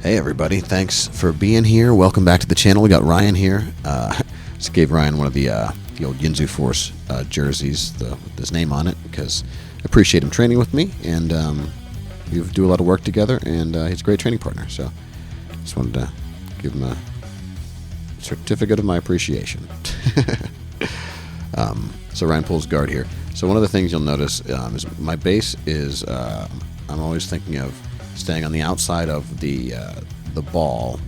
Hey everybody, thanks for being here. Welcome back to the channel. We got Ryan here. Just gave Ryan one of the old Yinzu Force jerseys with his name on it because I appreciate him training with me, and we do a lot of work together, and he's a great training partner. So just wanted to give him a certificate of my appreciation. So Ryan pulls guard here. So one of the things you'll notice is my base is I'm always thinking of staying on the outside of the ball,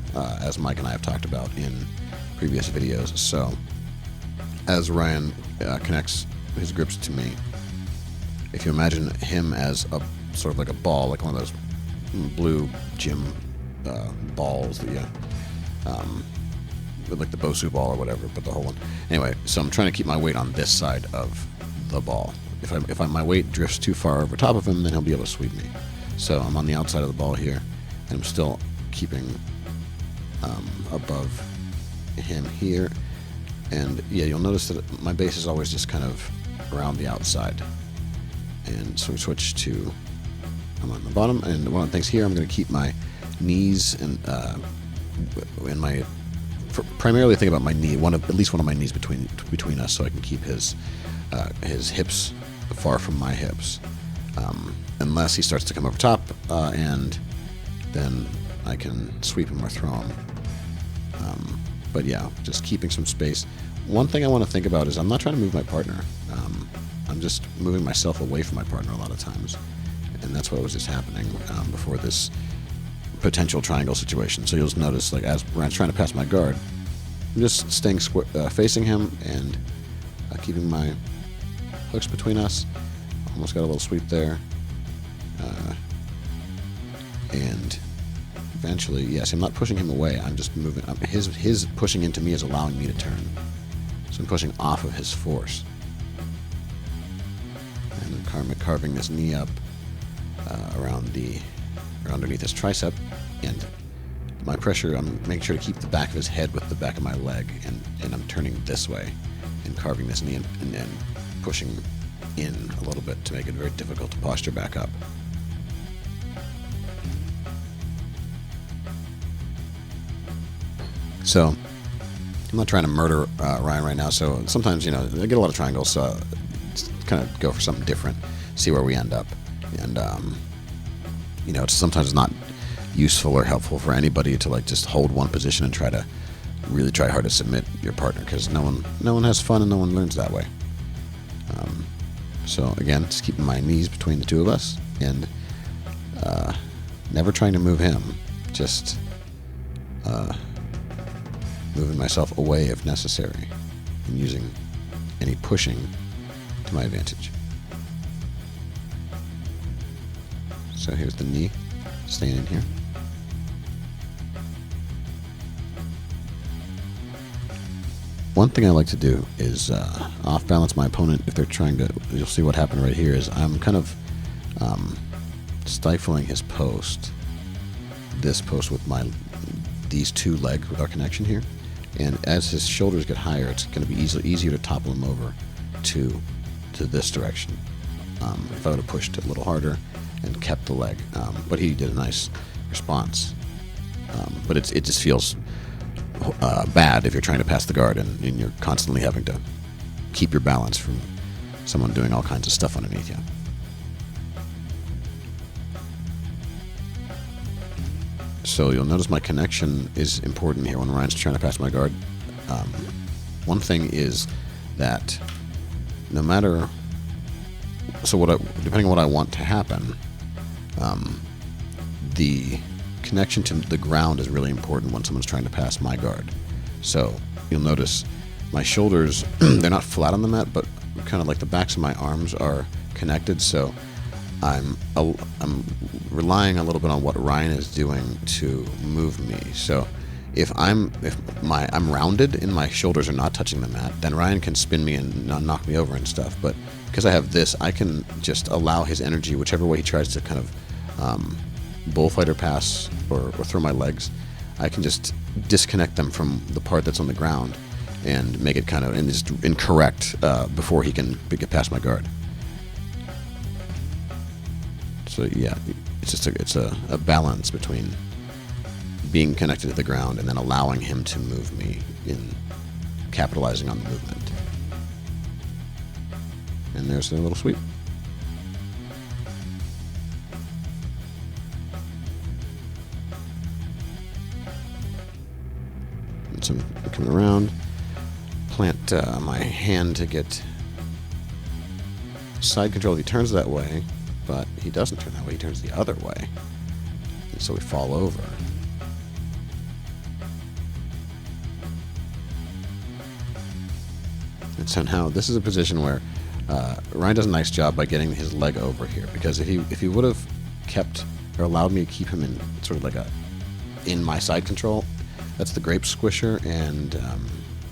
as Mike and I have talked about in previous videos. So as Ryan connects his grips to me, if you imagine him as a sort of like a ball, like one of those blue gym balls that you like the Bosu ball or whatever, but the whole one. Anyway, so I'm trying to keep my weight on this side of the ball. If my weight drifts too far over top of him, then he'll be able to sweep me. So I'm on the outside of the ball here, and I'm still keeping above him here. And yeah, you'll notice that my base is always just kind of around the outside. And so we switch to, I'm on the bottom, and one of the things here, I'm going to keep my knees and my, primarily think about my knee, at least one of my knees between us, so I can keep his hips far from my hips. Unless he starts to come over top, and then I can sweep him or throw him. But yeah, just keeping some space. One thing I want to think about is I'm not trying to move my partner. I'm just moving myself away from my partner a lot of times. And that's what was just happening before this potential triangle situation. So you'll just notice, like, as Ryan's trying to pass my guard, I'm just staying facing him and keeping my hooks between us. Almost got a little sweep there. And eventually, yes, I'm not pushing him away. I'm just moving. His pushing into me is allowing me to turn. So I'm pushing off of his force. And I'm carving this knee up underneath his tricep. And my pressure, I'm making sure to keep the back of his head with the back of my leg. And I'm turning this way and carving this knee and then pushing in a little bit to make it very difficult to posture back up. So I'm not trying to murder Ryan right now, so sometimes, I get a lot of triangles, so just kind of go for something different, see where we end up. And sometimes it's not useful or helpful for anybody to just hold one position and really try hard to submit your partner, because no one has fun and no one learns that way. So again, just keeping my knees between the two of us, and never trying to move him, just moving myself away if necessary, and using any pushing to my advantage. So here's the knee, staying in here. One thing I like to do is off-balance my opponent if they're trying to. You'll see what happened right here is I'm kind of stifling his post, this post with these two legs with our connection here. And as his shoulders get higher, it's going to be easier to topple him over to this direction. If I would have pushed a little harder and kept the leg, but he did a nice response. But it just feels bad if you're trying to pass the guard and you're constantly having to keep your balance from someone doing all kinds of stuff underneath you. So you'll notice my connection is important here when Ryan's trying to pass my guard. One thing is that no matter, depending on what I want to happen, the connection to the ground is really important when someone's trying to pass my guard. So you'll notice my shoulders, they're not flat on the mat, but kind of like the backs of my arms are connected. So I'm relying a little bit on what Ryan is doing to move me. So if I'm rounded and my shoulders are not touching the mat, then Ryan can spin me and knock me over and stuff. But because I have this, I can just allow his energy, whichever way he tries to kind of bullfight or pass or throw my legs, I can just disconnect them from the part that's on the ground and make it kind of just incorrect before he can get past my guard. So yeah, it's just it's a balance between being connected to the ground and then allowing him to move me in capitalizing on the movement. And there's their little sweep. And so I'm coming around, plant my hand to get side control. He turns that way, but he doesn't turn that way. He turns the other way. And so we fall over. And so now this is a position where Ryan does a nice job by getting his leg over here, because if he would have kept or allowed me to keep him in sort of like in my side control, that's the grape squisher, and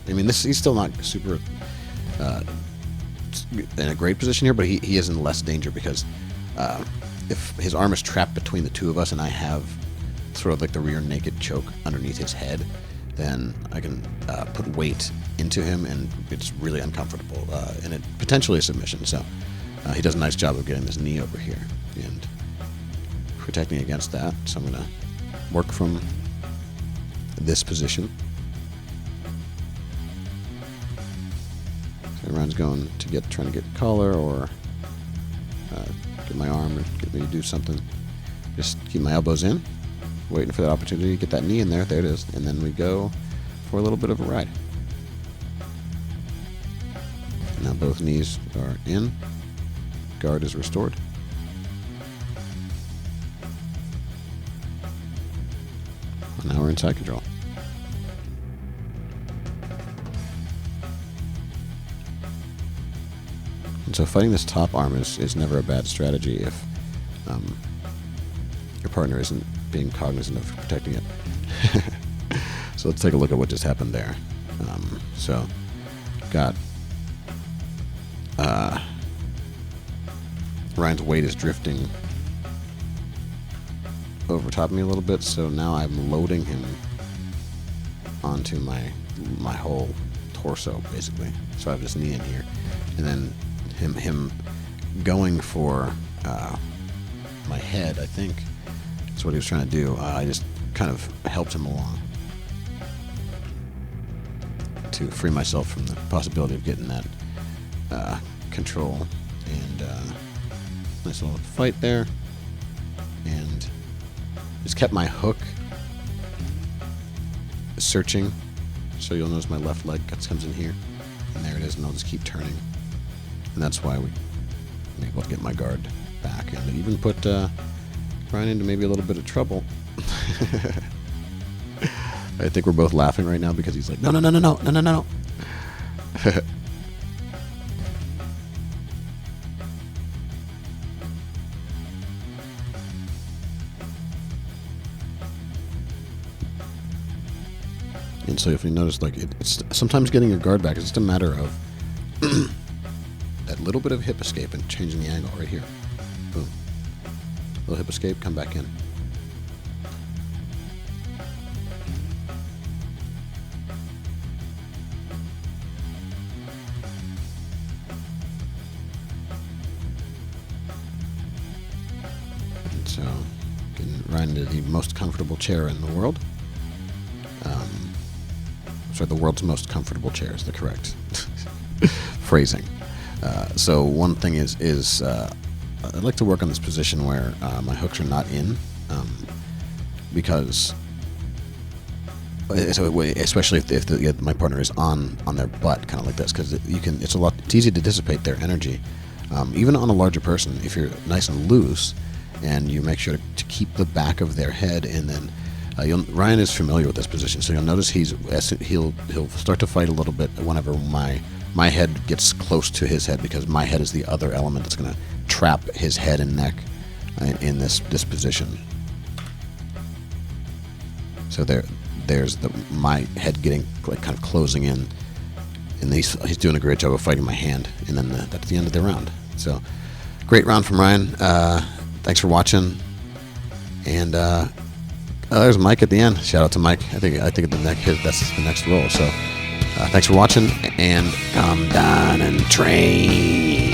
I mean he's still not super in a great position here, but he is in less danger, because if his arm is trapped between the two of us and I have sort of like the rear naked choke underneath his head, then I can put weight into him, and it's really uncomfortable, and it potentially a submission. So he does a nice job of getting this knee over here and protecting against that. So I'm going to work from this position. So Ryan's going to trying to get collar or get my arm or get me to do something. Just keep my elbows in, waiting for that opportunity to get that knee in there. There it is. And then we go for a little bit of a ride. Now both knees are in. Guard is restored. And now we're in side control. And so fighting this top arm is never a bad strategy if your partner isn't being cognizant of protecting it. So let's take a look at what just happened there. So got Ryan's weight is drifting over top of me a little bit, so now I'm loading him onto my whole torso, basically. So I have this knee in here, and then him going for my head, I think that's what he was trying to do. I just kind of helped him along to free myself from the possibility of getting that control. And nice little fight there, and just kept my hook searching. So you'll notice my left leg comes in here, and there it is, and I'll just keep turning, and that's why I'm able to get my guard back and even put Ryan into maybe a little bit of trouble. I think we're both laughing right now because he's like, no. And so if you notice, like, it's sometimes getting your guard back is just a matter of that little bit of hip escape and changing the angle right here. Boom. Little hip escape, come back in. And so getting right into the most comfortable chair in the world. Sorry, the world's most comfortable chair is the correct phrasing. So one thing is I'd like to work on this position where my hooks are not in, because especially if my partner is on their butt, kind of like this, because it's easy to dissipate their energy, even on a larger person. If you're nice and loose and you make sure to keep the back of their head, and then Ryan is familiar with this position, so you'll notice he'll start to fight a little bit whenever my head gets close to his head, because my head is the other element that's going to trap his head and neck in this position. So there's my head getting like kind of closing in, and he's doing a great job of fighting my hand, and then that's the end of the round. So great round from Ryan. Thanks for watching, and there's Mike at the end. Shout out to Mike. I think that's the next roll. So thanks for watching, and come down and train.